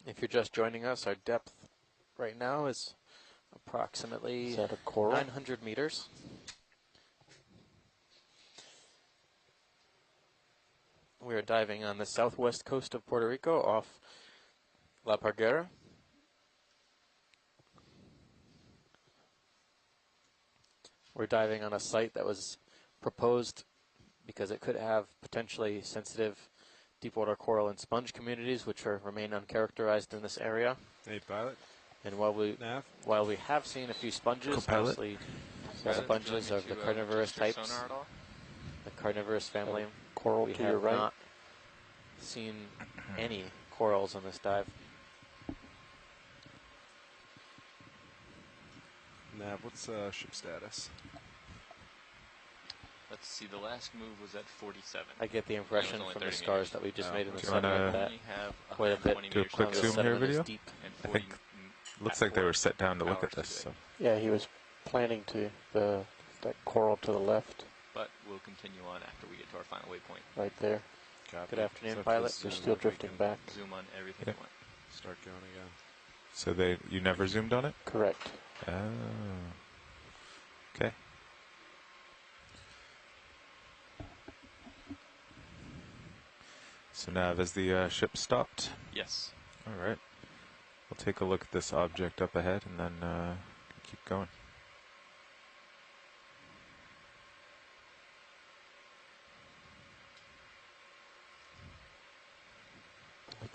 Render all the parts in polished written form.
If you're just joining us, our depth right now is approximately Is that a coral? 900 meters. We are diving on the southwest coast of Puerto Rico off La Parguera. We're diving on a site that was proposed because it could have potentially sensitive deepwater coral and sponge communities, which remain uncharacterized in this area. Hey, pilot. And while we have seen a few sponges, Co-pilot. mostly sponges of the carnivorous types, the carnivorous family, Coral we to your have right. not seen any corals on this dive. Nav, what's ship status? Let's see, the last move was at 47. I get the impression only from the 30 scars meters. that we just Oh, made in the okay. Do you sediment wanna that We have quite a bit 120 do a meters quick to of go. zoom here sediment is video? deep. And I 40 think looks like they were set down to look at hours this. to So do. yeah, he was planning to that coral to the left, But we'll continue on after we get to our final waypoint. right there. Copy. Good afternoon, So pilot. just They're zoom still if we drifting can back. Zoom on everything Yeah. you want. Start going again. So you never zoomed on it? Correct. Oh. Okay. So now has the ship stopped? Yes. All right. We'll take a look at this object up ahead and then keep going.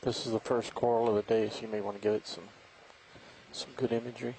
This is the first coral of the day, so you may want to give it some good imagery.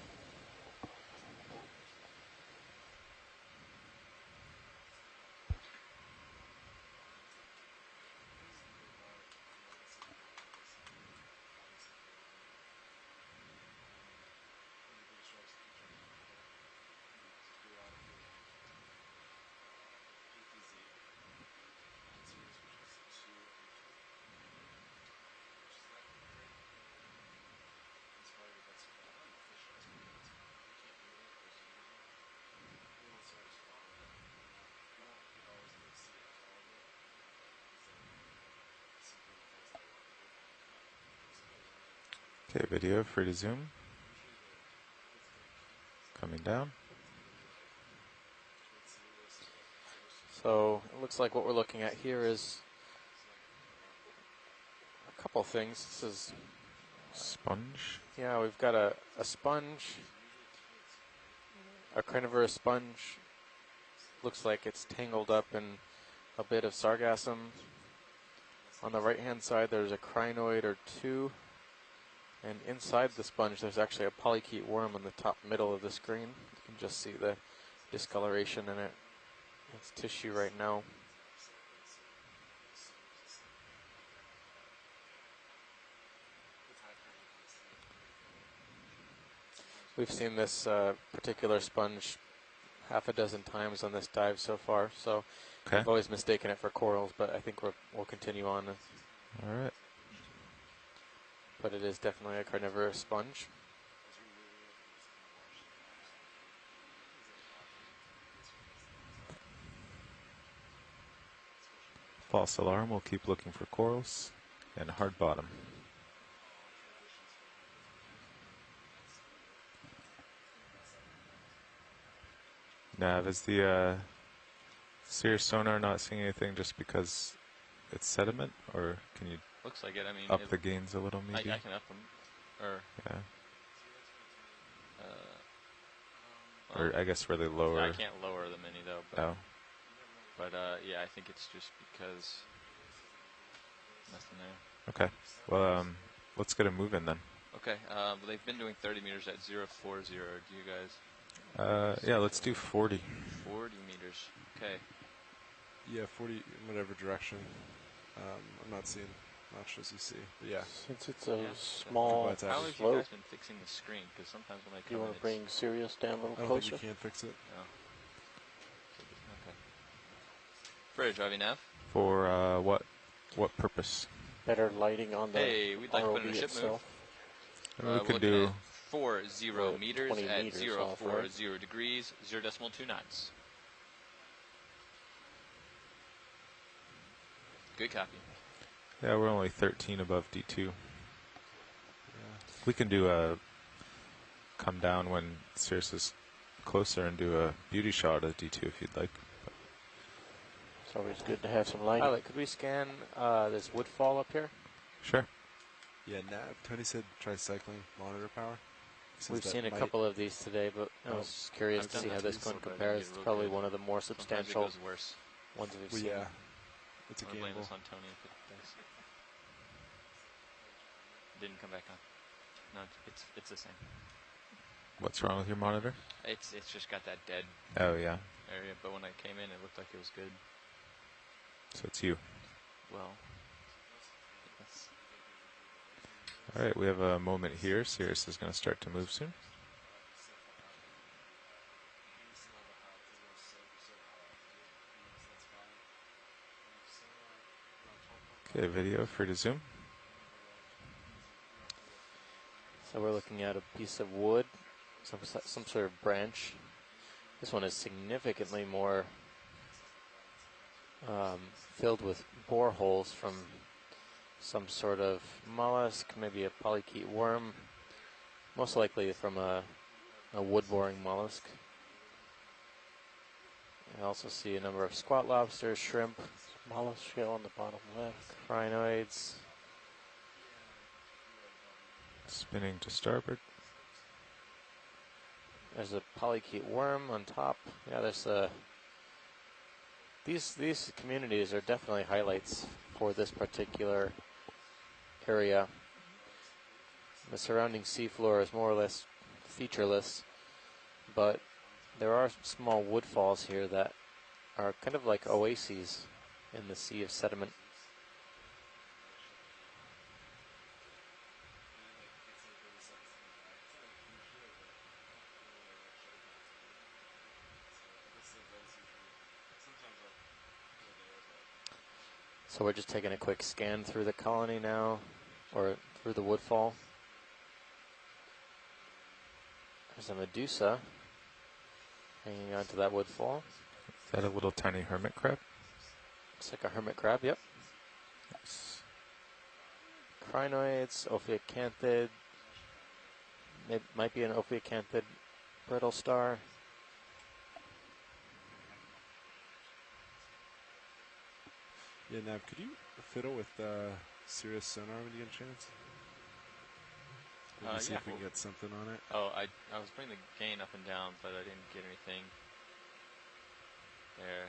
Okay, video free to zoom. Coming down. So it looks like what we're looking at here is a couple things. This is, Sponge. yeah, we've got a sponge, a carnivorous sponge. Looks like it's tangled up in a bit of sargassum. On the right-hand side, there's a crinoid or two. And inside the sponge, there's actually a polychaete worm in the top middle of the screen. You can just see the discoloration in it. It's tissue right now. We've seen this particular sponge half a dozen times on this dive so far, so Okay. I've always mistaken it for corals, but I think we'll continue on. All right. But it is definitely a carnivorous sponge. False alarm. We'll keep looking for corals and hard bottom. Nav, is the Sears sonar not seeing anything just because it's sediment, or can you Looks like it. I mean, up the gains a little, maybe? I can up them. Or, Yeah. well, Or I guess really lower. I can't lower them any, though. But, Oh. yeah, I think it's just because nothing there. Okay. Well, let's get a move in then. Okay, they've been doing 30 meters at 040. Do you guys? Yeah, let's do 40. 40 meters. Okay. Yeah, 40 in whatever direction. I'm not seeing much as you see. But yeah. Since it's Yeah, a small Goodbye, Tabby. How have you slope, guys been fixing the screen? Because sometimes when I do you come want in, to bring Sirius down a little I don't closer? think you can fix it. No. Okay. Bridge, driving nav. For what purpose? Better lighting on the Hey, we'd like to put in a ROV ship itself. We we're could looking do at 40 We're meters 20 at meters 040 off, right? degrees, 0.2 knots. Good copy. Yeah, we're only 13 above D2. We can do a come down when Sirius is closer and do a beauty shot of D2 if you'd like. It's always good to have some lighting. Pilot, could we scan this woodfall up here? Sure. Yeah, Nav. Tony said try cycling monitor power. He says We've that seen a might- couple of these today, but I was just curious I've to done see that how this too, one so but I didn't compares. get It's real probably good. one of the more Sometimes it substantial goes worse. ones we've Well, seen. yeah, it's a I'm gonna blame gamble. this on Tony if it does. Didn't come back on. No, it's the same. What's wrong with your monitor? It's just got that dead Oh, yeah. area, but when I came in, it looked like it was good. So it's you. Well, yes. All right, we have a moment here. Sirius is going to start to move soon. Okay, video free to zoom. So we're looking at a piece of wood, some sort of branch. This one is significantly more filled with boreholes from some sort of mollusk, maybe a polychaete worm, most likely from a wood-boring mollusk. I also see a number of squat lobsters, shrimp, Mollusk shell on the bottom left. crinoids. Spinning to starboard. There's a polychaete worm on top. Yeah, there's a. These communities are definitely highlights for this particular area. The surrounding seafloor is more or less featureless, but there are small woodfalls here that are kind of like oases in the sea of sediment. So we're just taking a quick scan through the colony now, or through the woodfall. There's a medusa hanging onto that woodfall. Is that a little tiny hermit crab? Looks like a hermit crab, yep. Yes. Crinoids, ophiacanthid. It might be an ophiacanthid brittle star. Yeah, Nav, could you fiddle with Sirius sonar when you get a chance? Maybe see Yeah. if we can get something on it. Oh, I was bringing the gain up and down, but I didn't get anything there.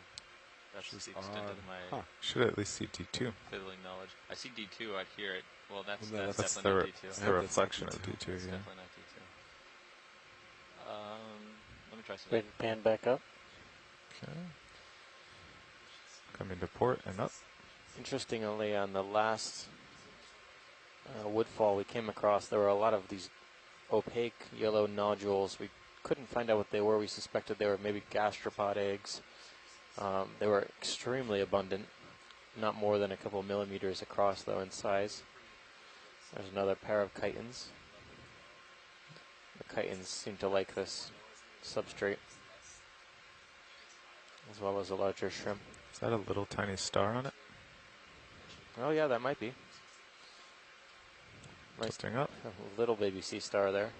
That's Which is the extent odd. of my Huh. Should at least see D2. fiddling knowledge. I see D2, I'd hear it. Well, that's Well, no, that's That's definitely not the D2. Yeah, the that's reflection not of D2. D2, That's yeah. definitely not D2. Let me try We something. can pan back up. Okay. Coming to port and up. Interestingly, on the last woodfall we came across, there were a lot of these opaque yellow nodules. We couldn't find out what they were. We suspected they were maybe gastropod eggs. They were extremely abundant, not more than a couple millimeters across, though, in size. There's another pair of chitons. The chitons seem to like this substrate, as well as a larger shrimp. Is that a little tiny star on it? Oh yeah, that might be. Nice Tilting up. little baby sea star there.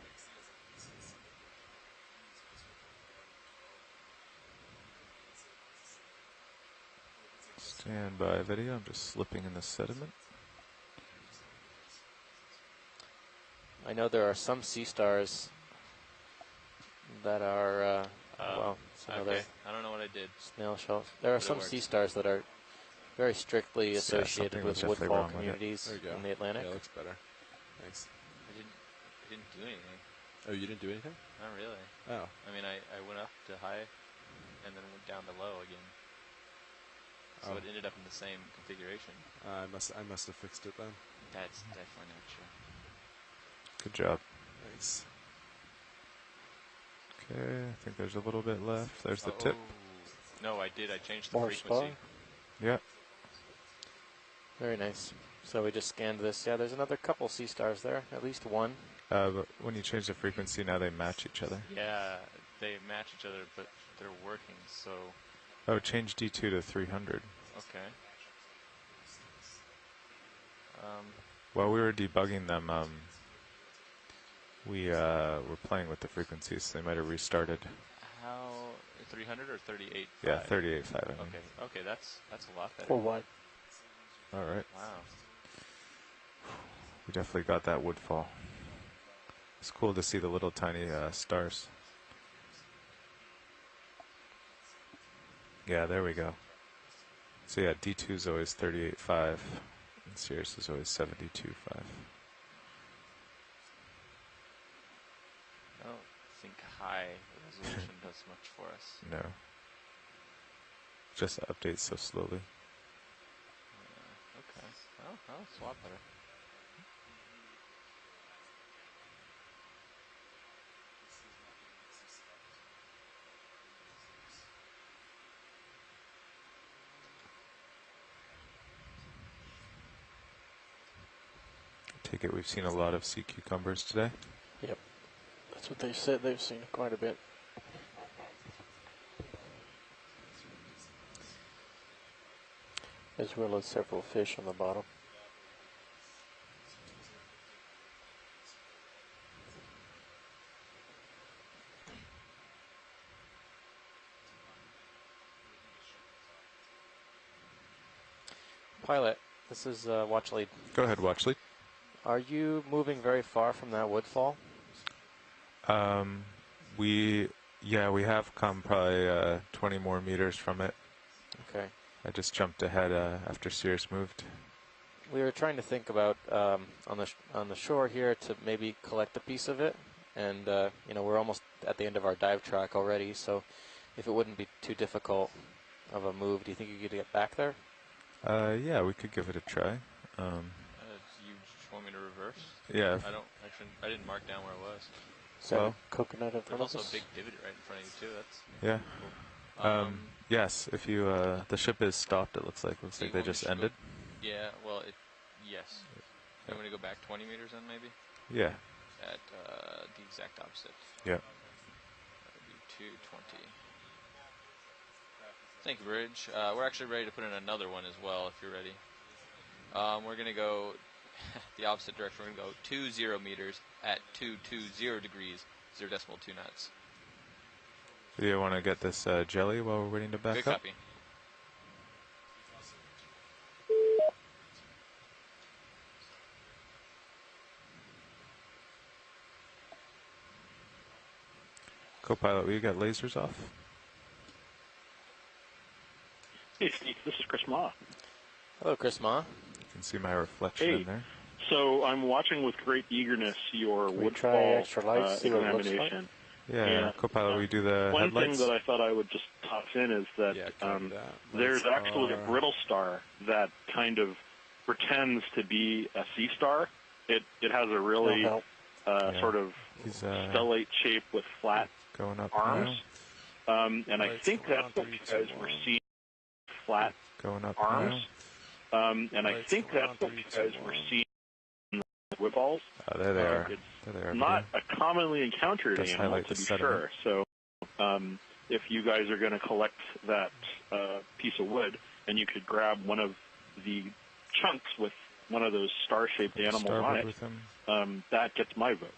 Stand by video. I'm just slipping in the sediment. I know there are some sea stars that are, well, it's another Okay, I don't know what I did. snail shells. There are But it some works. sea stars that are very strictly Yeah, associated something with was definitely woodfall wrong with it. communities There you go. in the Atlantic. Yeah, it looks better. Thanks. I didn't do anything. Oh, you didn't do anything? Not really. Oh. I mean, I went up to high, and then went down to low again. So Oh. it ended up in the same configuration. I must have fixed it then. That's definitely not true. Good job. Thanks. Okay, I think there's a little bit left. There's the tip. No, I did. I changed the More frequency. spar. Yeah. Very nice. So we just scanned this. Yeah, there's another couple sea stars there, at least one. But when you change the frequency, now they match each other. Yeah, they match each other, but they're working. So Oh, change D2 to 300. okay. While we were debugging them, We were playing with the frequencies, so they might have restarted. How 300 or 38? Yeah, 38.5. I mean. Okay, that's a lot better. 4 wide. All right. Wow. We definitely got that woodfall. It's cool to see the little tiny stars. Yeah, there we go. So yeah, D2 is always 38.5, and Sirius is always 72.5. I don't think high resolution does much for us. No. Just updates so slowly. Okay. Well, it's a lot better. Take it we've seen a lot of sea cucumbers today. Yep. That's what they said. They've seen quite a bit. As well as several fish on the bottom. Pilot, this is watch lead. Go ahead, watch lead. Are you moving very far from that woodfall? We have come probably 20 more meters from it. Okay. I just jumped ahead after Sirius moved. We were trying to think about on the shore here to maybe collect a piece of it, and we're almost at the end of our dive track already. So, if it wouldn't be too difficult of a move, do you think you could get back there? Yeah, we could give it a try. You just want me to reverse? Yeah. I didn't mark down where it was. Is that Well, a coconut in front There's of also us? a big divot right in front of you too. That's Yeah. cool. Yes, if you the ship is stopped. It looks like So they you want me just to go- ended. Yeah. Well, yes. You want me to go back 20 meters then maybe? Yeah. At the exact opposite. Yeah. That would be 220. Thank you, Bridge. We're actually ready to put in another one as well, if you're ready. We're going to go the opposite direction. We're going to go 20 meters at 220 degrees, 0.2 knots. Do you want to get this jelly while we're waiting to back Good up? copy. Co-pilot, will you get lasers off? Hey, Steve, this is Chris Ma. Hello, Chris Ma. You can see my reflection Hey. in there. So I'm watching with great eagerness your Can we woodfall try extra lights, see what it looks like? examination. Yeah, Yeah. co-pilot, will you do the One headlights? thing that I thought I would just toss in is that Yeah, copy that. there's Lights actually a are- brittle star that kind of pretends to be a sea star. It has a really No help. Yeah. sort of He's stellate shape with flat going up arms. And I Lights think going that's on, what 3, you 2, guys were 1. seeing, flat now. Going up arms. And I Lights think going that's on, what you 3, 2, guys were 1. seeing in the woodballs. now. There they are. It's There they are. not a commonly encountered Just animal, highlight to the be sediment. sure. So if you guys are going to collect that piece of wood, and you could grab one of the chunks with one of those star-shaped animals on Starboard it, with him. that gets my vote.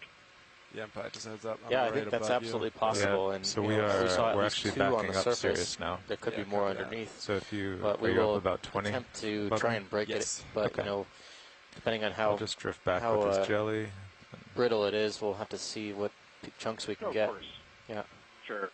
Yeah, but just heads up. I'm Yeah, I right think that's above you. absolutely possible. Yeah, And so you we know, are. we saw at We're least actually 2 on backing the up surface. Sirius now. There could Yeah, be more copy that. underneath. So if you But are we you up will about 20? attempt to above try me? and break Yes. it, but Okay. Depending on I'll how just drift back how, with this jelly. brittle it is, we'll have to see what chunks we can Of get. course. Yeah. Sure.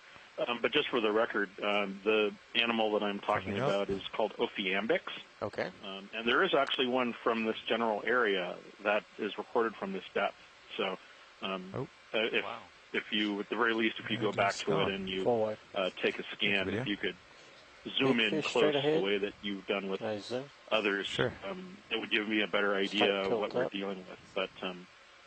But just for the record, the animal that I'm talking Coming up. about is called Ophiambix. Okay. And there is actually one from this general area that is recorded from this depth. So if Wow. if you, at the very least, if you Yeah, go it back is to it gone. and you 4 wide. take a scan, Video. if you could zoom Big in fish close straight the ahead. way that you've done with Can I zoom? others, Sure. it would give me a better idea Tilt of what we're up. dealing with.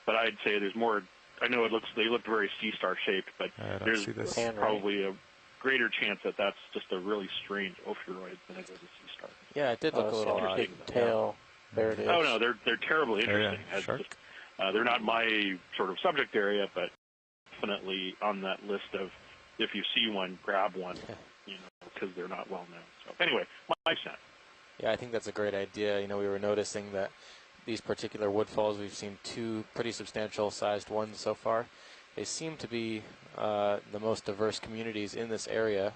But I'd say there's more. I know they look very sea star shaped, but I don't there's see this. Hand right. probably a greater chance that that's just a really strange ophiuroid than it is a sea star. Yeah, it did look a it's little odd. interesting. Tail. There it is. Oh no, they're terribly Oh, yeah, interesting. It's shark. just, they're not my sort of subject area, but definitely on that list of if you see one, grab one, because they're not well known. So anyway, my sense. Yeah, I think that's a great idea. We were noticing that these particular woodfalls. We've seen 2 pretty substantial sized ones so far. They seem to be the most diverse communities in this area.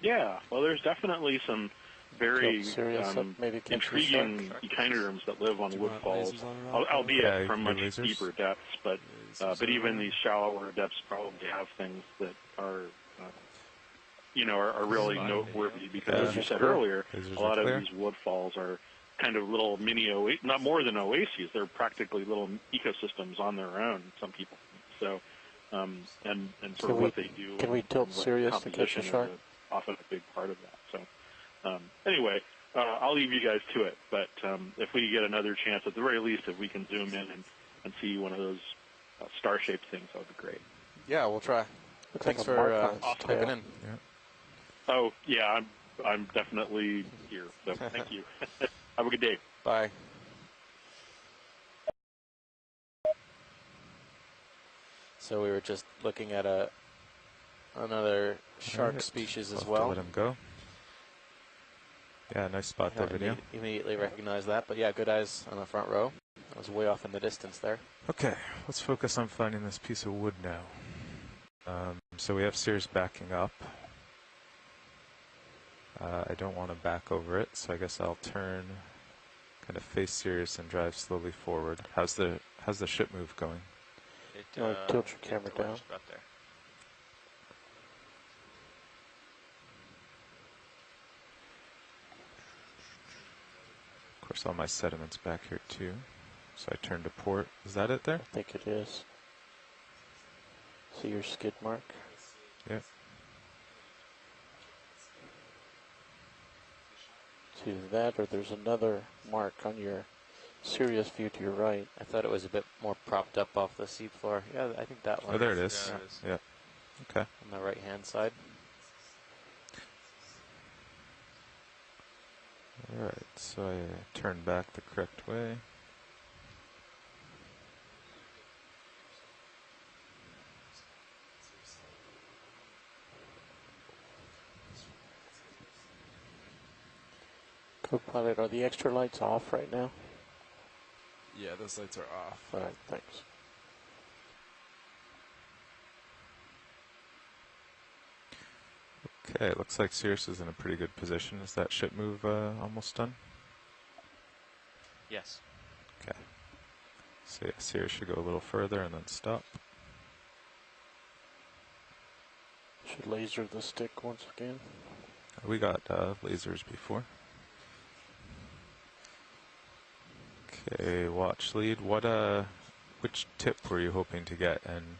Yeah, well, there's definitely some very maybe intriguing echinoderms that live on Do you want woodfalls, lasers on it all? albeit Yeah, you from can do much lasers. deeper depths. But even these shallower depths probably have things that are, are really noteworthy. Because as you said earlier, Lasers a lot are of clear. these woodfalls are kind of little mini oases, not more than oases. They're practically little ecosystems on their own. Some people think. So, and sort of what they do. Can we tilt and what Sirius to catch composition the shark? is often a big part of that. So, anyway, I'll leave you guys to it. But if we get another chance, at the very least, if we can zoom in and see one of those star-shaped things, that would be great. Yeah, we'll try. Looks Thanks like a for mark on its typing tail. in. Yeah. Oh, yeah, I'm definitely here. So thank you. Have a good day. Bye. So we were just looking at another shark Alright, species we'll as have to well. let him go. Yeah, nice spot I there, don't video. immediately recognize that, but yeah, good eyes on the front row. I was way off in the distance there. Okay, let's focus on finding this piece of wood now. So we have Sears backing up. I don't want to back over it, so I guess I'll turn, kind of face Sirius and drive slowly forward. How's the ship move going? Tilt your camera down. About there. Of course, all my sediments back here too. So I turn to port. Is that it there? I think it is. See your skid mark? Yep. It's either that or there's another mark on your Sirius view to your right. I thought it was a bit more propped up off the seafloor. Yeah, I think that one. Oh, there it is. Yeah, it is. Yeah. Okay. On the right-hand side. All right. So I turn back the correct way. Co-pilot, are the extra lights off right now? Yeah, those lights are off. All right, thanks. Okay, it looks like Sirius is in a pretty good position. Is that ship move almost done? Yes. Okay. So yeah, Sirius should go a little further and then stop. Should laser the stick once again. We got lasers before. Okay, watch lead. Which tip were you hoping to get? And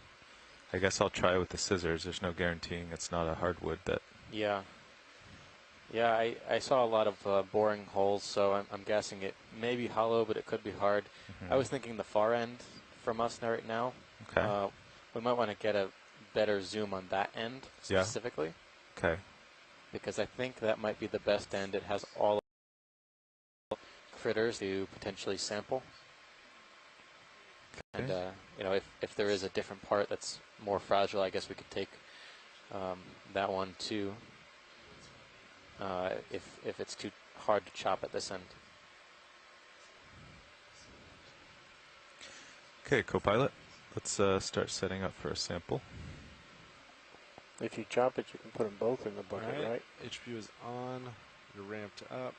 I guess I'll try with the scissors. There's no guaranteeing it's not a hardwood that. Yeah. Yeah, I saw a lot of boring holes, so I'm guessing it may be hollow, but it could be hard. I was thinking the far end from us right now. Okay. We might want to get a better zoom on that end Yeah. specifically, Okay. because I think that might be the best end. It has all critters to potentially sample. And, if there is a different part that's more fragile, I guess we could take that one too, if it's too hard to chop at this end. Okay, co-pilot. Let's start setting up for a sample. If you chop it, you can put them both in the bucket, right? HPU is on. You're ramped up.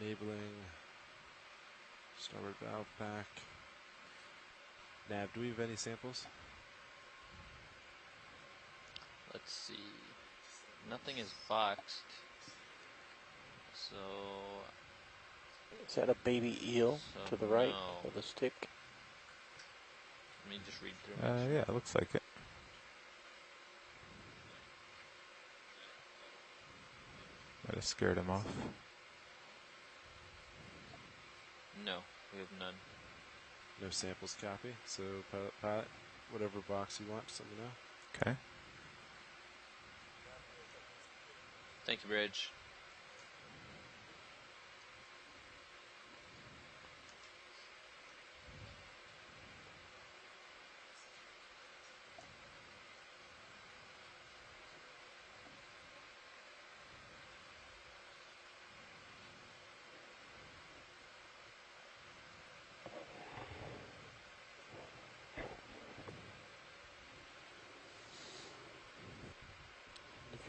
Enabling. Starboard valve back. Nav, do we have any samples? Let's see. Nothing is boxed. So Is that a baby eel So to the right no. of the stick? let me just read through. Yeah, it looks like it. Might have scared him off. No, we have none. No samples copy. So pilot, whatever box you want, just let me know. Okay. Thank you, Bridge.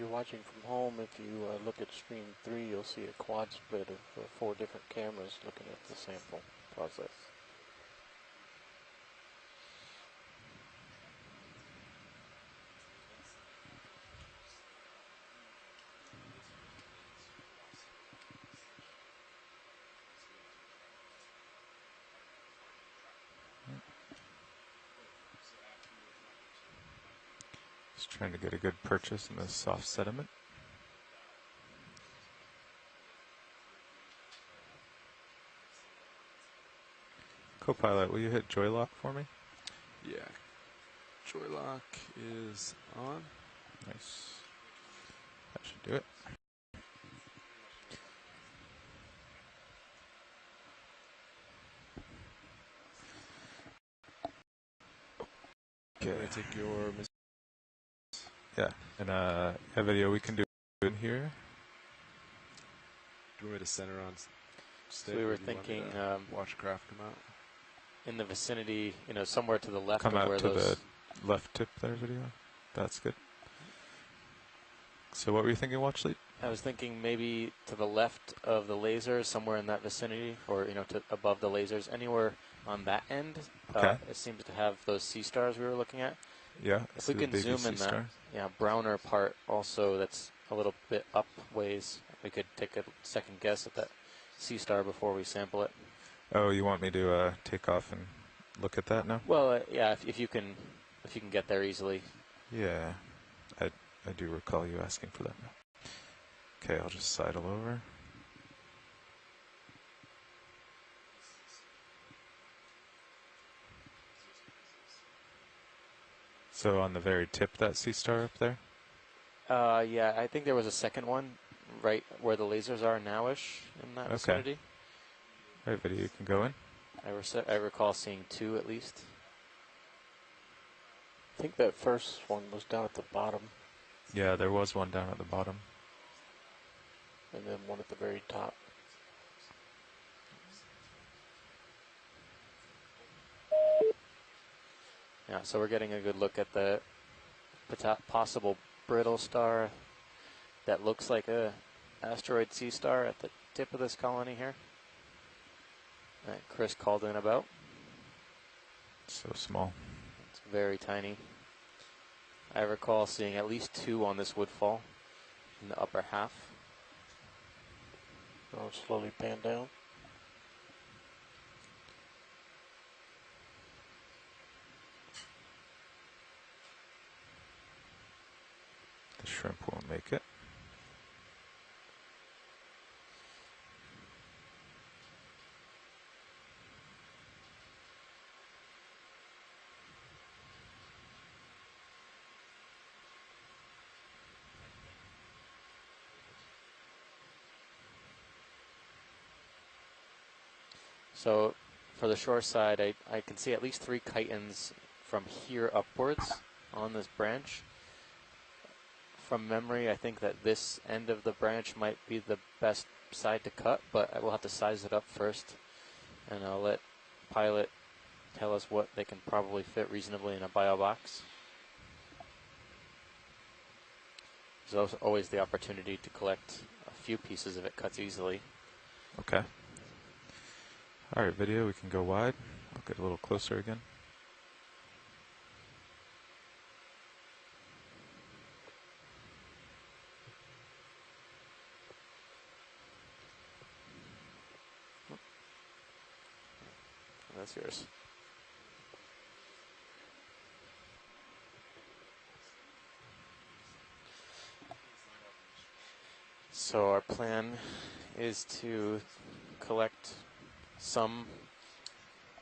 you're watching from home, if you look at stream 3, you'll see a quad split of 4 different cameras looking at the sample process. Just trying to get a good purchase in this soft sediment. Copilot, will you hit joy lock for me? Yeah. Joy lock is on. Nice. That should do it. I'm going to take your... Yeah, and a video we can do in here. Do you want me to center on So we were thinking watch craft come out? in the vicinity, somewhere to the left Come of out where to those. the left tip there, video. That's good. So what were you thinking, watch lead? I was thinking maybe to the left of the lasers, somewhere in that vicinity, or to above the lasers, anywhere on that end. Okay. It seems to have those sea stars we were looking at. Yeah. If we can zoom in that, browner part also that's a little bit up ways, we could take a second guess at that sea star before we sample it. Oh, you want me to take off and look at that now? Well, yeah, if you can get there easily. Yeah, I do recall you asking for that now. Okay, I'll just sidle over. So on the very tip, that sea star up there? Yeah, I think there was a second one right where the lasers are nowish in that vicinity. All right, video, you can go in. I recall seeing 2 at least. I think that first one was down at the bottom, Yeah, there was one down at the bottom. and then one at the very top. Yeah, so we're getting a good look at the possible brittle star that looks like a asteroid sea star at the tip of this colony here that Chris called in about. So small. It's very tiny. I recall seeing at least 2 on this woodfall in the upper half. I'll slowly pan down. The shrimp won't make it. So for the shore side, I can see at least 3 chitons from here upwards on this branch. From memory, I think that this end of the branch might be the best side to cut, but I will have to size it up first, and I'll let Pilot tell us what they can probably fit reasonably in a bio box. There's also always the opportunity to collect a few pieces if it cuts easily. Okay. All right, video, we can go wide. I'll get a little closer again. That's yours. So our plan is to collect some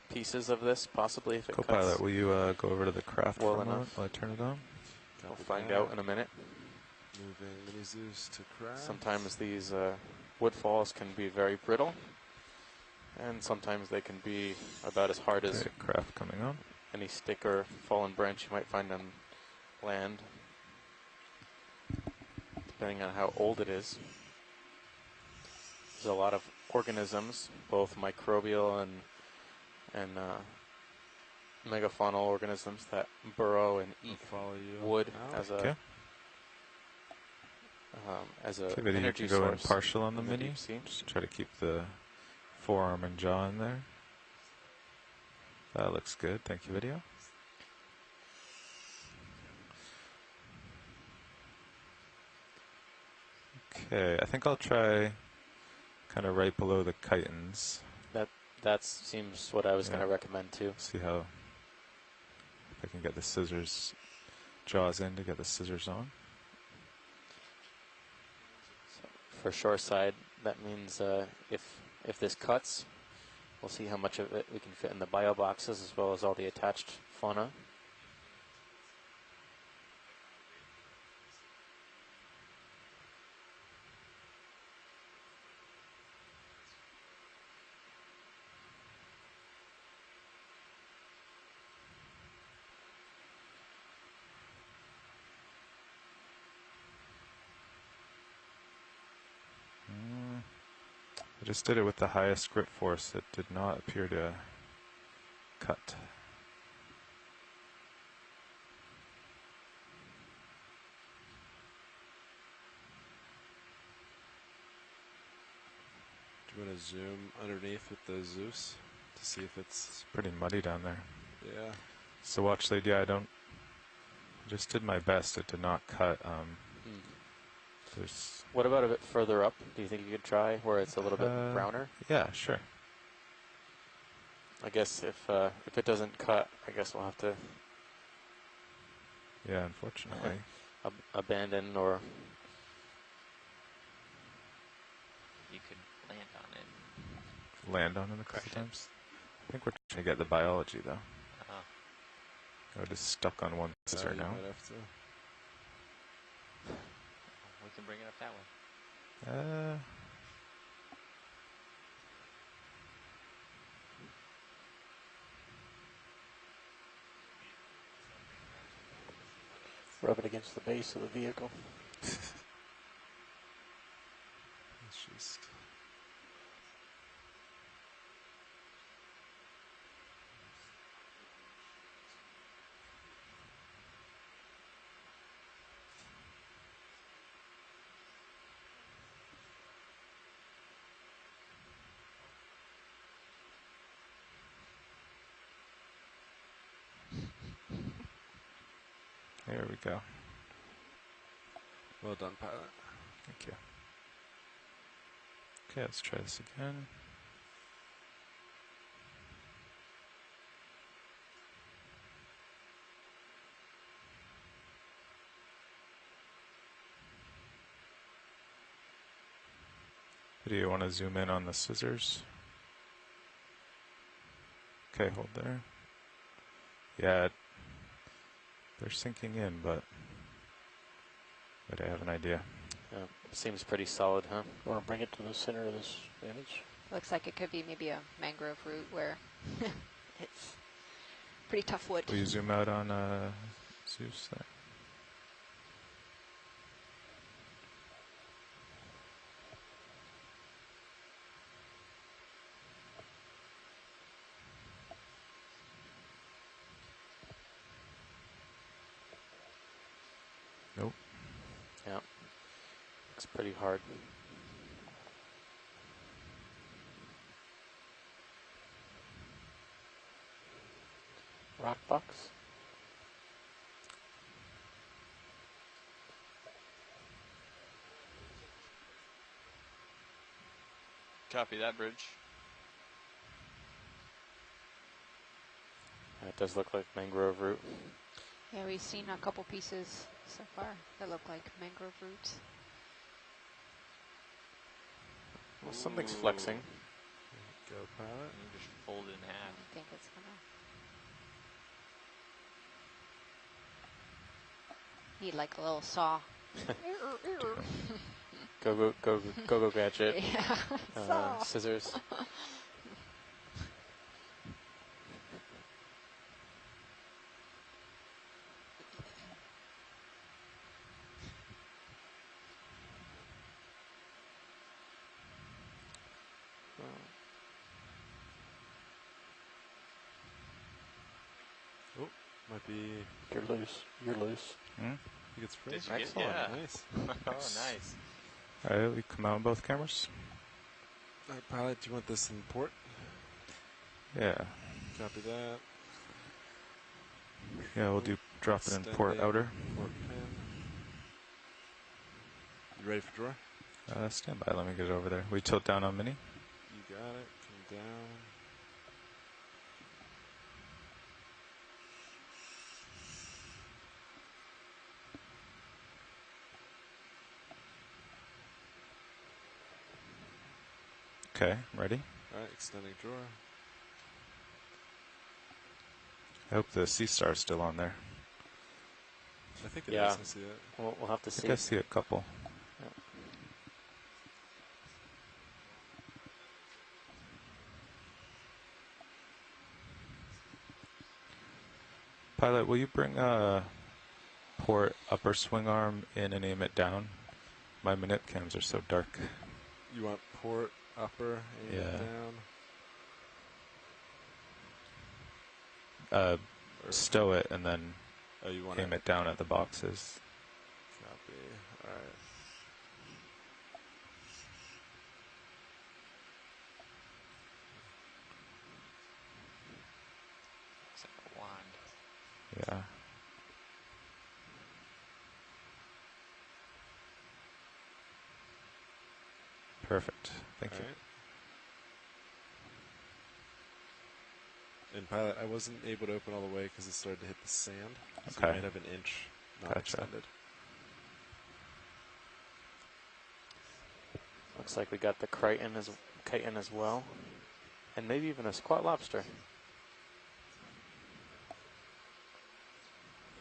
pieces of this, possibly if it Copilot, cuts will you go over to the craft well for a moment enough. while I turn it on? We'll find out in a minute. Moving Mini Zeus to craft. Sometimes these woodfalls can be very brittle, and sometimes they can be about as hard as Okay, craft coming on. any stick or fallen branch you might find on land, depending on how old it is. There's a lot of organisms, both microbial and megafaunal organisms that burrow and eat I'll follow you wood out. as a Okay. as a Okay, video, you energy can go in source partial on the in mini. deep sea. Just try to keep the forearm and jaw in there. That looks good. Thank you, video. Okay, I think I'll try kind of right below the chitons. That seems what I was Yeah. going to recommend too. See how if I can get the scissors jaws in to get the scissors on. So for shoreside, that means if this cuts, we'll see how much of it we can fit in the bio boxes as well as all the attached fauna. I just did it with the highest grip force. It did not appear to cut. Do you want to zoom underneath with the Zeus to see if it's... It's pretty muddy down there. Yeah. So watch lead, yeah, I just did my best. It did not cut. There's What about a bit further up? Do you think you could try where it's a little bit browner? Yeah, sure. I guess if it doesn't cut, I guess we'll have to Yeah, unfortunately. abandon or You could land on it. Land on it a couple times. I think we're trying to get the biology though. We're just stuck on one scissor you now. might have to. We can bring it up that way. rub it against the base of the vehicle. It's just... There we go. Well done, pilot. Thank you. Okay, let's try this again. Do you want to zoom in on the scissors? Okay, hold there. Yeah, they're sinking in, but I have an idea. Seems pretty solid, huh? You want to bring it to the center of this image? Looks like it could be maybe a mangrove root where it's pretty tough wood. Will you zoom out on Zeus there? Nope. Yeah. Looks pretty hard. Rock box? Copy that, bridge. It does look like mangrove root. Yeah, we've seen a couple pieces so far that look like mangrove roots. Well, something's flexing. Go, pilot. You just fold it in half. I think it's gonna need like a little saw. Go gadget. Yeah, saw. Scissors. Oh, might be... You're loose. You're loose. Hmm? think it's free. Did you Excellent. get? Yeah. Nice. Oh, nice. All right, we come out on both cameras. All right, pilot, do you want this in port? Yeah. Copy that. Yeah, we'll do drop it in port Extending outer. Port pin. You ready for draw? Stand by. Let me get it over there. We tilt down on mini. You got it. Come down. Okay, ready? All right, extending drawer. I hope the sea star's still on there. I think it is. Yeah. I see it. We'll have to I see. think I see a couple. Pilot, will you bring port upper swing arm in and aim it down? My minute cams are so dark. You want port upper and Yeah. down? Or Stow it and then oh, you want aim it down at the boxes. Copy. All right. Looks like a wand. Yeah. Perfect. Thank All you. right. And pilot, I wasn't able to open all the way because it started to hit the sand. So Okay. you might have an inch not Gotcha. extended. Looks like we got the chitin as well, and maybe even a squat lobster.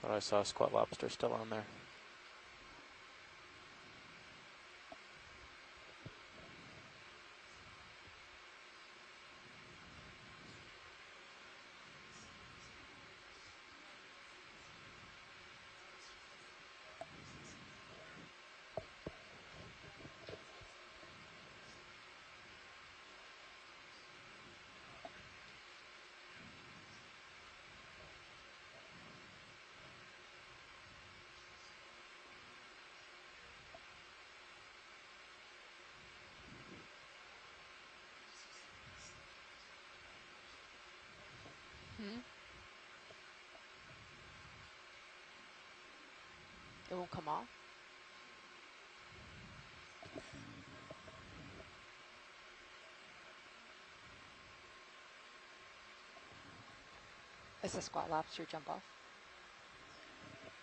Thought I saw a squat lobster still on there. It won't come off. It's a squat lobster jump off.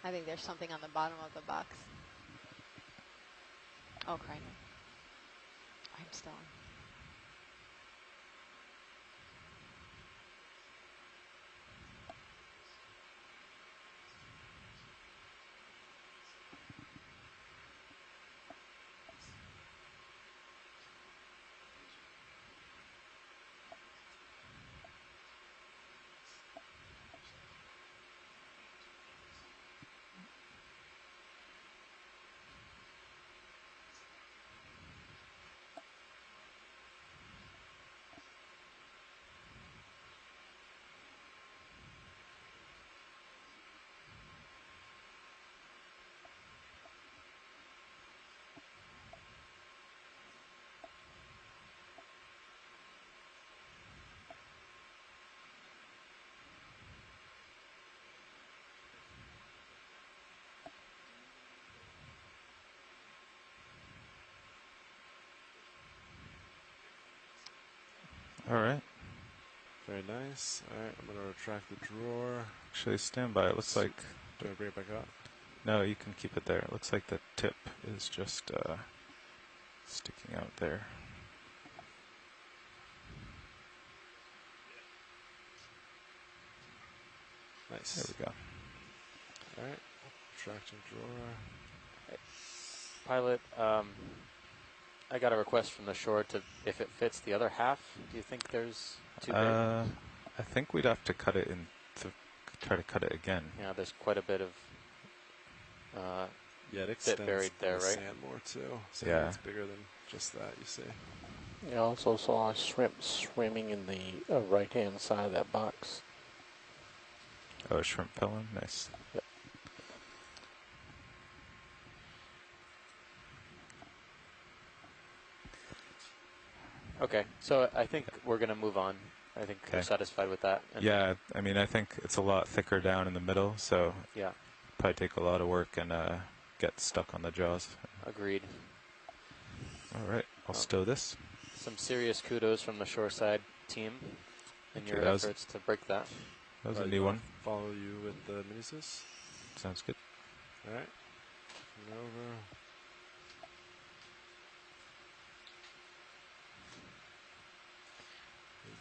I think there's something on the bottom of the box. Oh, crap. I'm still on. All right. Very nice. All right, I'm going to retract the drawer. Actually, stand by. It looks like... Do I bring it back up? No, you can keep it there. It looks like the tip is just sticking out there. Nice. There we go. All right, retracting drawer. Pilot, I got a request from the shore to if it fits the other half. Do you think there's too big? I think we'd have to cut it in to try to cut it again. Yeah, there's quite a bit of Yeah, it extends buried there, the right? sand more too. So Yeah. it's bigger than just that, you see. I also saw a shrimp swimming in the right-hand side of that box. Oh, a shrimp fell in? Nice. Okay, so I think we're going to move on. I think we're Okay. satisfied with that. And Yeah, I mean, I think it's a lot thicker down in the middle, so yeah, probably take a lot of work and get stuck on the jaws. agreed. All right, I'll stow this. Some serious kudos from the shoreside team in Okay, your that was- efforts to break that. That was a You new wanna one. Follow you with the mini-sys. Sounds good. All right. Turn over.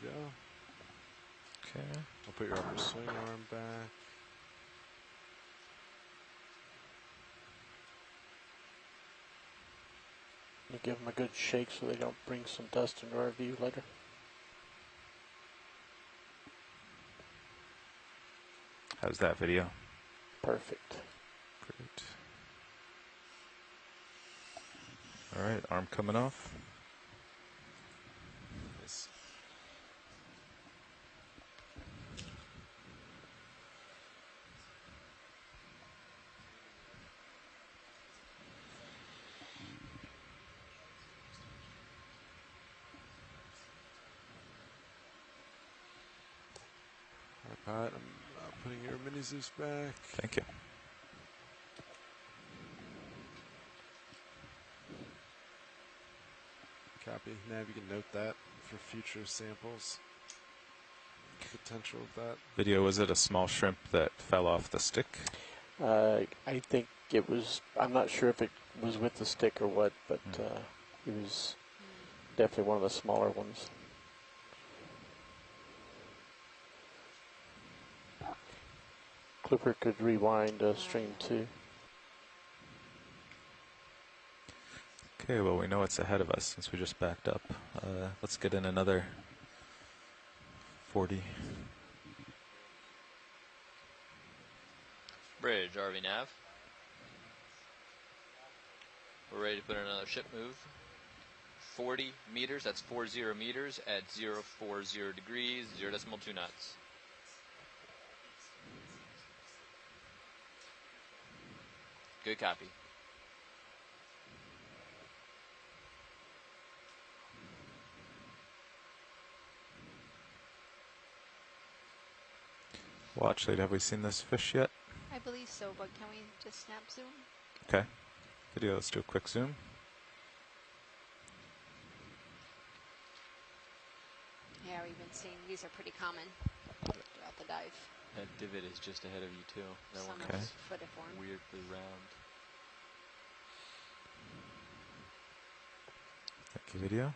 There you go. Okay. I'll put your upper swing arm back. You give them a good shake so they don't bring some dust into our view later. How's that video? Perfect. Great. All right, arm coming off. Nice. All right, Pat, I'm putting your mini Zeus back. Thank you. Copy. Nav, you can note that for future samples. Potential of that. Video, was it a small shrimp that fell off the stick? I think it was, I'm not sure if it was with the stick or what, but it was definitely one of the smaller ones. Clipper could rewind stream 2. Okay, well, we know what's ahead of us since we just backed up. Let's get in another 40. Bridge, RV nav. We're ready to put in another ship move. 40 meters, that's 40 meters at 040 degrees, 0.2 knots. Good copy. Watch lead, have we seen this fish yet? I believe so, but can we just snap zoom? Okay. Video, let's do a quick zoom. Yeah, we've been seeing these are pretty common throughout the dive. That divot is just ahead of you too. That Some one are is footiform. weirdly round. Thank you, video.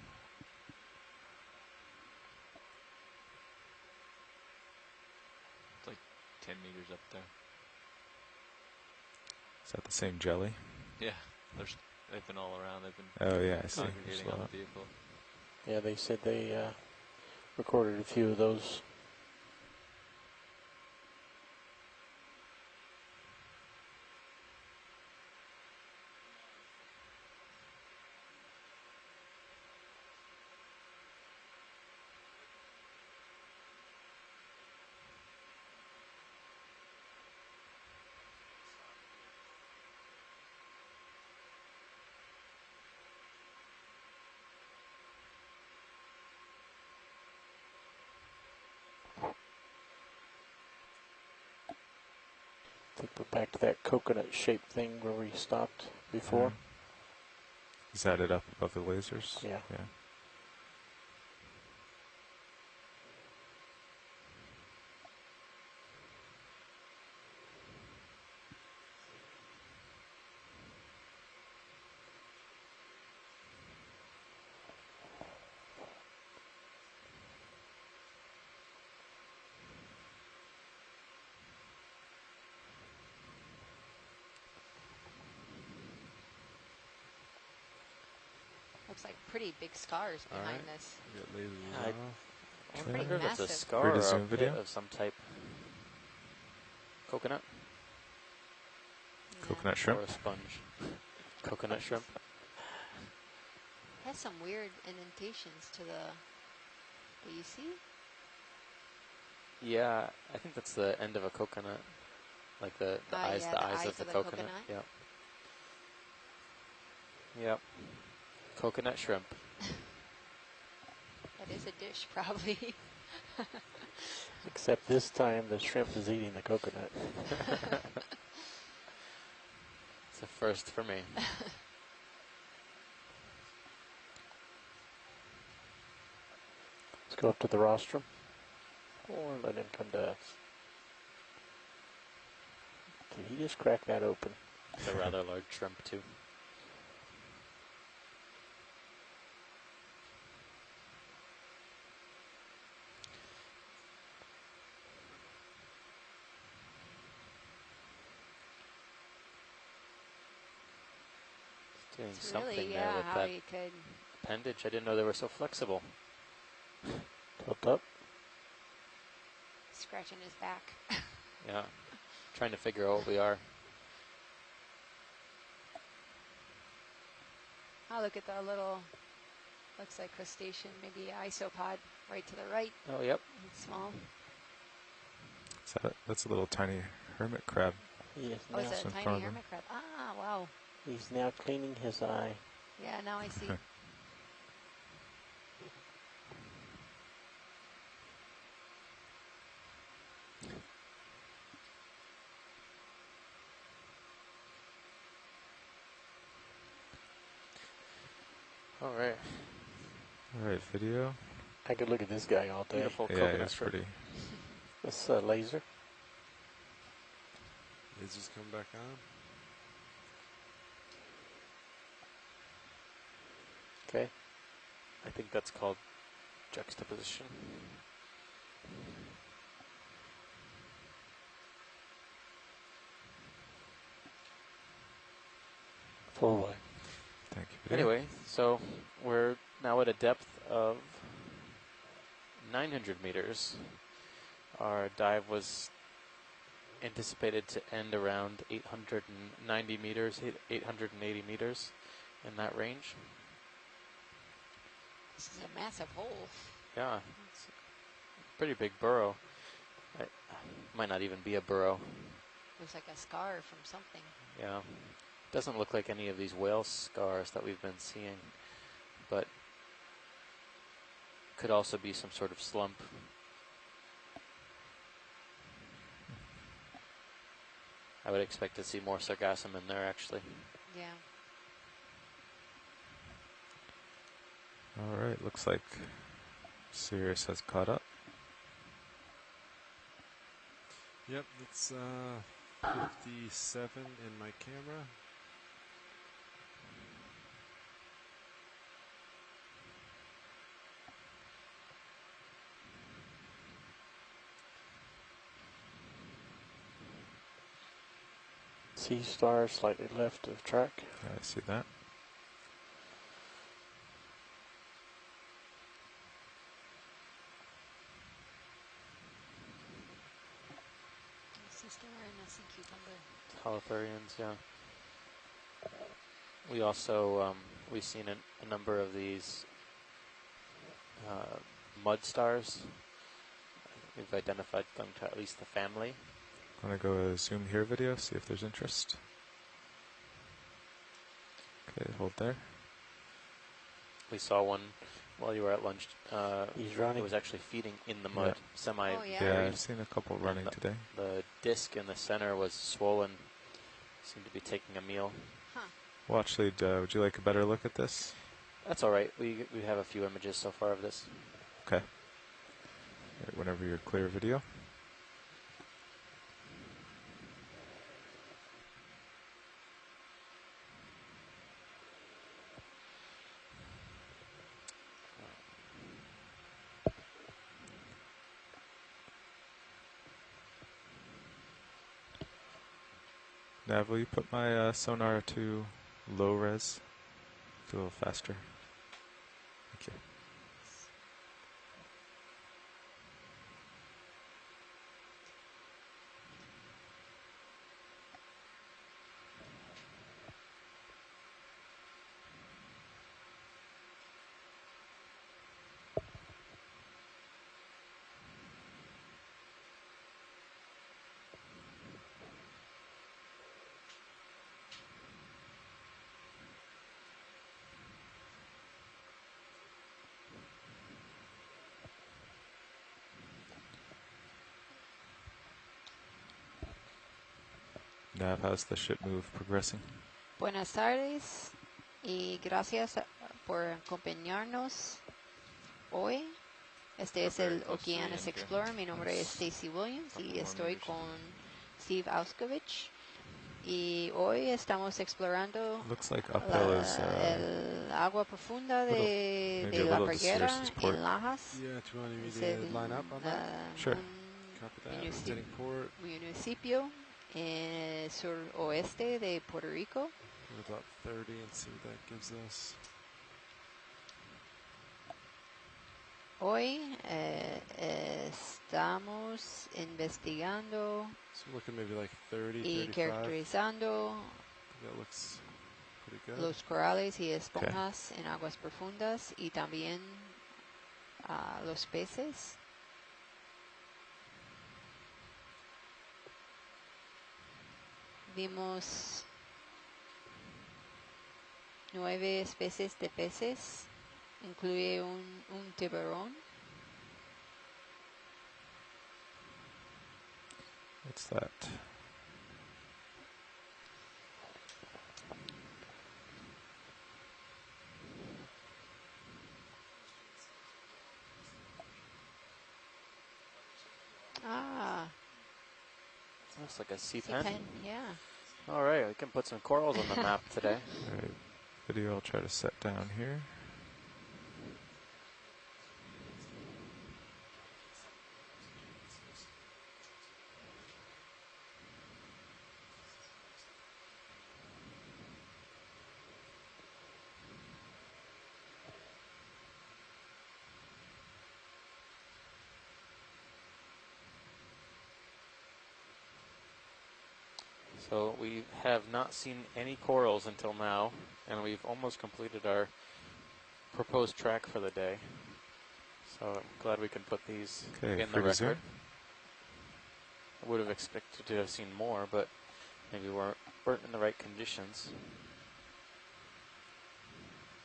It's like 10 meters up there. Is that the same jelly? Yeah, they've been all around. They've been Oh, yeah, I see. congregating There's a on lot. the vehicle. Yeah, they said they recorded a few of those. I think we're back to that coconut shaped thing where we stopped before. Is that it up above the lasers? Yeah. Yeah. Looks like pretty big scars All behind right. this. We got lasers I- off. I wonder if it's a massive. scar Ready to or a zoom pit video? of some type. Coconut Yeah. Coconut or shrimp? a sponge. Coconut shrimp. Has some weird indentations to the. Do you see? Yeah, I think that's the end of a coconut, like the eyes, yeah, the eyes of the coconut. Yep. Yep. Coconut shrimp. That is a dish, probably. Except this time the shrimp is eating the coconut. It's a first for me. Let's go up to the rostrum. Or let him come to us. Did he just crack that open? It's a rather large shrimp, too. Doing It's something really, there yeah, with how that you could. appendage. I didn't know they were so flexible. Tilt up. Scratching his back. Yeah. Trying to figure out what we are. Oh, look at the little, looks like crustacean, maybe isopod right to the right. Oh, yep. It's small. That's a little tiny hermit crab. He is Oh, now, it's a in front tiny of him. hermit crab. Ah, wow. he's now cleaning his eye. Yeah, now I see. All right. All right, video. I could look at this guy all day. Beautiful Yeah, coconut it's shrimp. pretty. This laser. Lasers come back on. Okay. I think that's called juxtaposition. Full wide. Thank you. Video. Anyway, so we're now at a depth of 900 meters. Our dive was anticipated to end around 890 meters, 880 meters in that range. This is a massive hole. Yeah, it's a pretty big burrow. It might not even be a burrow. Looks like a scar from something. Yeah, doesn't look like any of these whale scars that we've been seeing, but could also be some sort of slump. I would expect to see more sargassum in there, actually. Yeah. All right, looks like Sirius has caught up. Yep, that's 57 in my camera. Sea star slightly left of track. Yeah, I see that. Sister and a sea cucumber. Holothurians, yeah. We also, we've seen a number of these mud stars. We've identified them to at least the family. Want to go zoom here video, see if there's interest. Okay, hold there. We saw one while you were at lunch. He's running. It was actually feeding in the mud, Yeah. semi Oh, yeah. Yeah, buried. I've seen a couple running the, today. The disc in the center was swollen. Seemed to be taking a meal. Huh. Watch lead, would you like a better look at this? That's all right. We have a few images so far of this. Okay. All right, whenever you're clear, video. Nav, will you put my sonar to low res? Do a little faster. Thank you. Nav, how's the ship move progressing? Buenas tardes y gracias por acompañarnos hoy. Este es el Okeanos Explorer. Mi nombre es Stacy Williams y estoy con Steve Auskovich. Y hoy estamos explorando Looks like uphill is el agua profunda de maybe a la little Parguera distorted port. en Lajas. Yeah, do you want me Es to line up on that? Sure. Copy that. Rotating port. Municipio en el suroeste de Puerto Rico. Go about 30 and see what that gives us. Hoy estamos investigando So we're looking maybe like 30, y 35. caracterizando That looks pretty good. los corales y esponjas en aguas profundas y también los peces. Vimos 9 especies de peces, incluye un tiburón. What's that? Looks like a sea Sea pen. pen, yeah. All right, we can put some corals on the map today. Alright, video I'll try to set down here. So we have not seen any corals until now, and we've almost completed our proposed track for the day. So I'm glad we can put these Okay, in the free zoom. record. I would have expected to have seen more, but maybe weren't in the right conditions.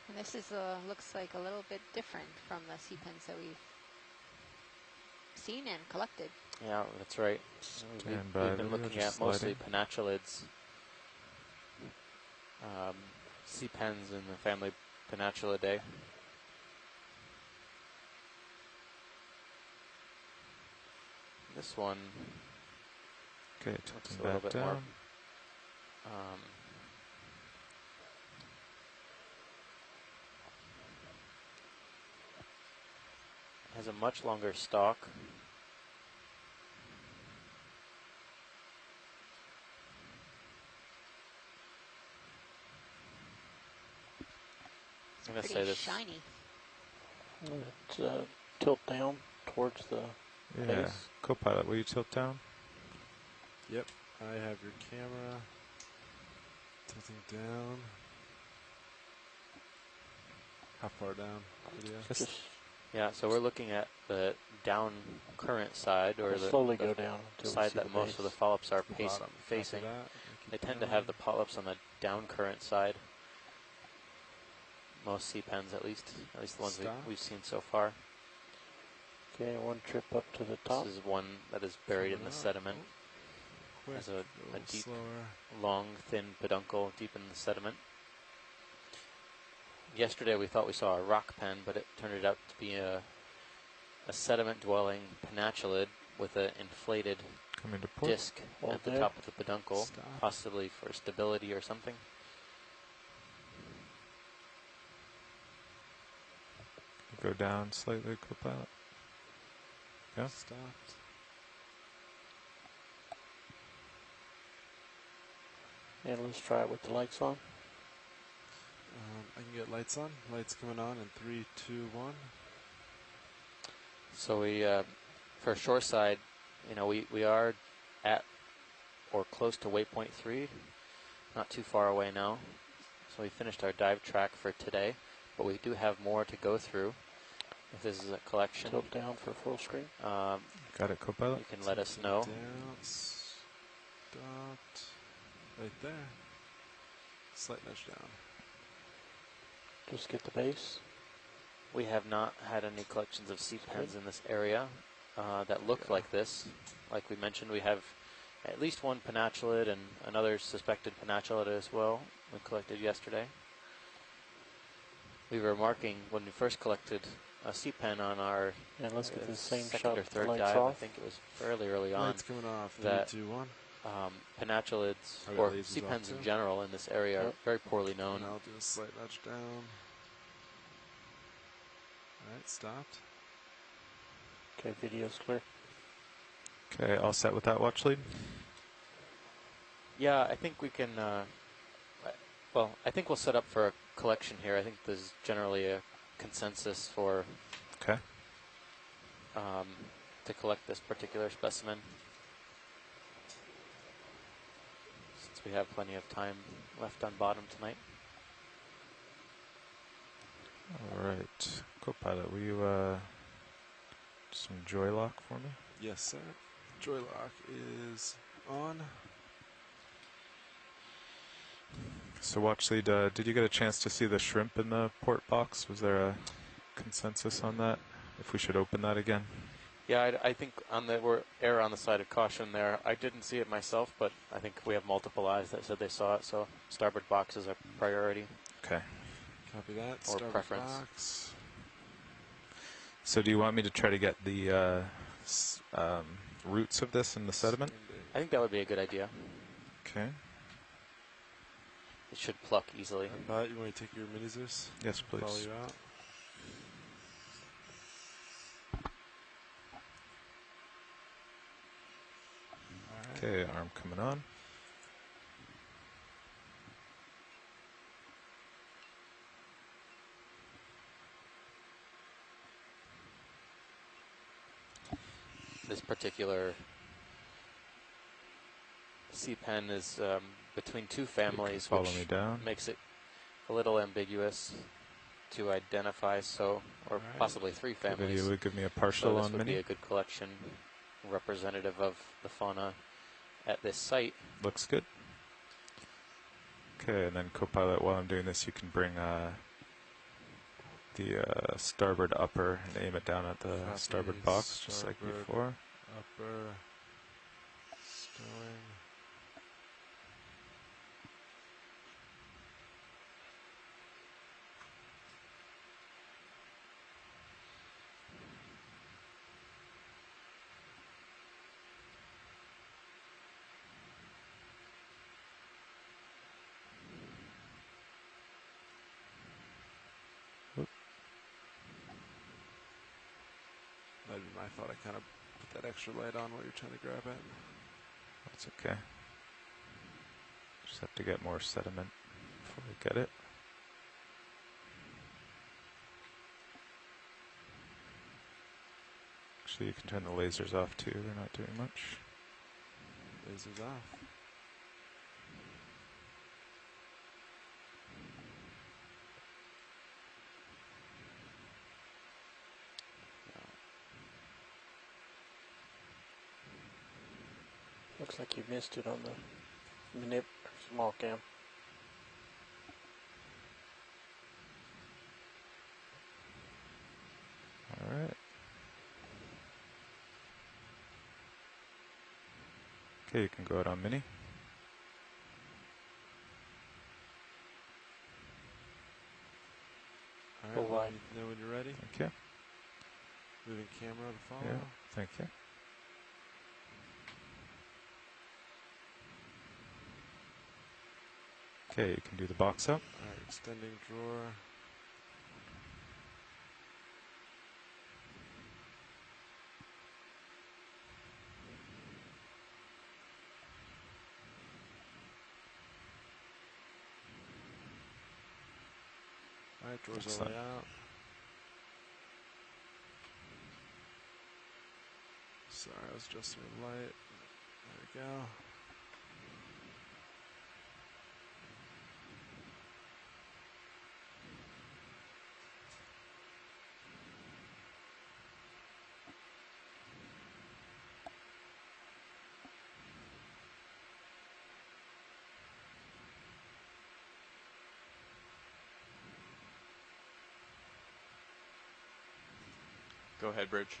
And this is looks like a little bit different from the sea pens that we've seen and collected. Yeah, that's right. Stand by, We've been video, looking just at mostly sliding. pennachulids, sea pens in the family Pennachulidae. This one Okay, looks tilting a little back bit more. down. Has a much longer stalk. It's I'm gonna say pretty this. shiny. It's tilt down towards the Yeah, base. co-pilot, will you tilt down? Yep, I have your camera. Tilting down. How far down? Video? Just Yeah, so we're looking at the down current side, or the slowly go down until we side see that the most of the base. polyps are Bottom. Copy facing. that. They Keep tend to going. have the polyps on the down current side. Most sea pens, at least the ones Stop. we've seen so far. Okay, one trip up to the top. This is one that is buried in Coming the up. sediment. Quick, Has a little deep, slower. long, thin peduncle deep in the sediment. Yesterday we thought we saw a rock pen, but it turned out to be a sediment-dwelling pennachulid with an inflated Coming to port. disc Hold at the there. top of the peduncle, Stop. possibly for stability or something. Go down slightly, co-pilot. Yeah. Stopped. And let's try it with the lights on. I can get lights on. Lights coming on in 3, 2, 1. So we, for shoreside, we are at or close to waypoint 3, not too far away now. So we finished our dive track for today, but we do have more to go through. If this is a collection, Tilt down for full screen. Got it, co-pilot? you can let us know. Down. Stopped. Right there. Slight nudge down. Just get the base. We have not had any collections of sea pens in this area that look like this. Like we mentioned, we have at least one pennatulid and another suspected pennatulid as well we collected yesterday. We were marking when we first collected a sea pen on our let's get the same second shot. or third Lights dive. off. I think it was fairly early on. Lights coming off. That 3, 2, 1. Pennachulids, I got or lasers sea off pens too. in general in this area, are very poorly known. And I'll do a slight nudge down. Alright, stopped. Okay, video's clear. Okay, all set with that watch lead? Yeah, I think we can, well, I think we'll set up for a collection here. I think there's generally a consensus for Okay. to collect this particular specimen, since we have plenty of time left on bottom tonight. All right. Co-pilot, will you do some joy lock for me? Yes, sir. Joy lock is on. So watch lead, did you get a chance to see the shrimp in the port box? Was there a consensus on that? If we should open that again? Yeah, I think we're err on the side of caution there. I didn't see it myself, but I think we have multiple eyes that said they saw it, so starboard box is a priority. Okay. Copy that. Or Starboard preference. box. So do you want me to try to get the roots of this in the sediment? I think that would be a good idea. Okay. It should pluck easily. Bot, you want to take your mini Zeus? Yes, Follow please. you out. Alright. Okay, arm coming on. This particular sea pen is between two families, Follow which me down. makes it a little ambiguous to identify, so, or Alright. possibly three The video families. would give me a So partial this on would be mini. a good collection representative of the fauna at this site. Looks good. Okay, and then co-pilot, while I'm doing this, you can bring the starboard upper and aim it down at the Copy. starboard box, just like Starboard. before. Upper. Stowing. That'd be my thought. I kind of put that extra light on while you're trying to grab it. That's okay. Just have to get more sediment before I get it. Actually, you can turn the lasers off too. They're not doing much. Lasers off. Looks like you missed it on the manip small cam. All right. Okay, you can go out on mini. Alright, Oh, let wide. me know when you're ready. Thank you. Moving camera to follow. Yeah, thank you. Okay, you can do the box up. Alright, extending drawer. Alright, drawers all the way Excellent. out. Sorry, I was adjusting the light. There we go. Go ahead, Bridge.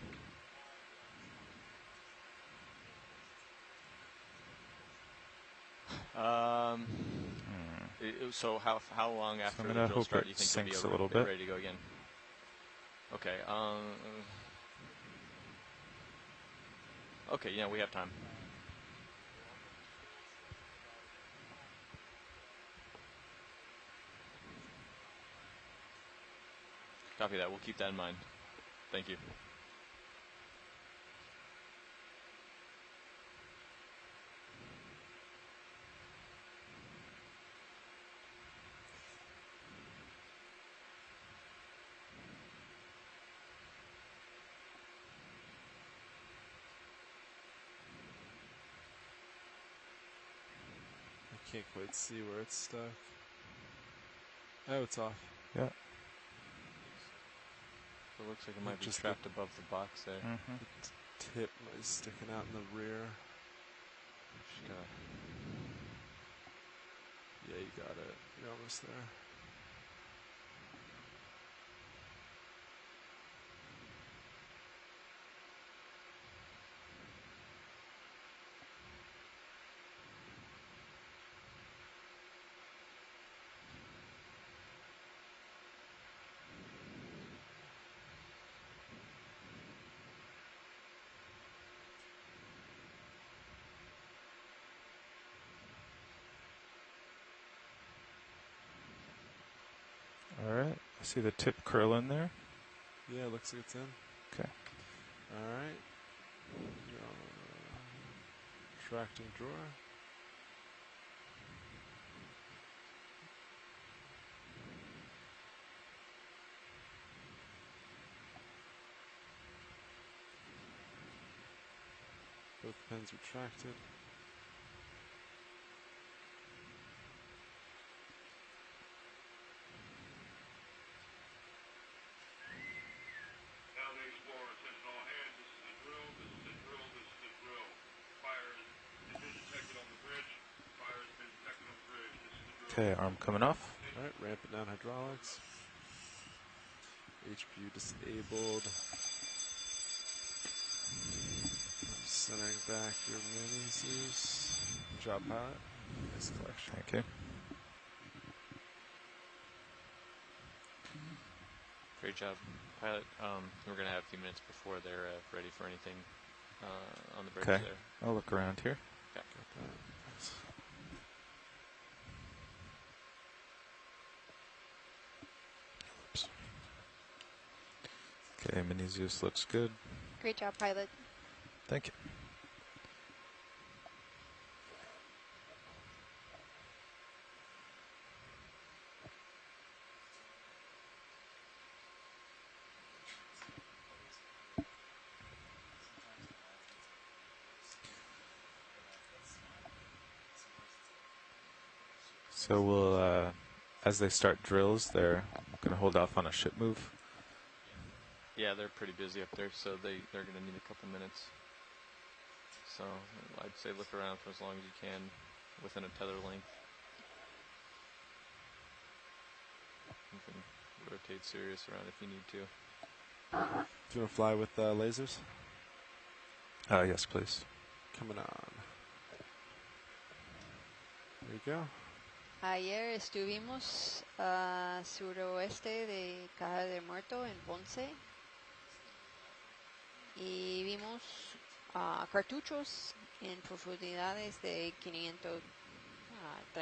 So how long after I'm the gonna drill hope start it do you think sinks a you'll little be bit. ready to go again? Okay. Okay. Yeah, we have time. Copy that. We'll keep that in mind. Thank you. I can't quite see where it's stuck. Oh, it's off. Yeah. It looks like it might be Just trapped above the box there. Mm-hmm. The tip is sticking out in the rear. Yeah, you got it. You're almost there. All right. I see the tip curling there. Yeah, looks like it's in. Okay. All right. Tracting drawer. Both pins retracted. Okay, arm coming off. All right, ramp it down hydraulics. HPU disabled. Centering back your mini Zeus. Job pilot. Nice collection. Thank you. Great job, pilot. We're gonna have a few minutes before they're ready for anything on the bridge Okay. there. I'll look around here. Okay. Got that. Nice. Oops. Okay, mini Zeus looks good. Great job, pilot. Thank you. So we'll, as they start drills, they're going to hold off on a ship move. Yeah, they're pretty busy up there, so they're gonna need a couple minutes. So I'd say look around for as long as you can within a tether length. You can rotate Sirius around if you need to. Do you want to fly with lasers? Yes, please. Coming on. There you go. Ayer estuvimos a suroeste de Caja de Muerto en Ponce y vimos cartuchos en profundidades de 530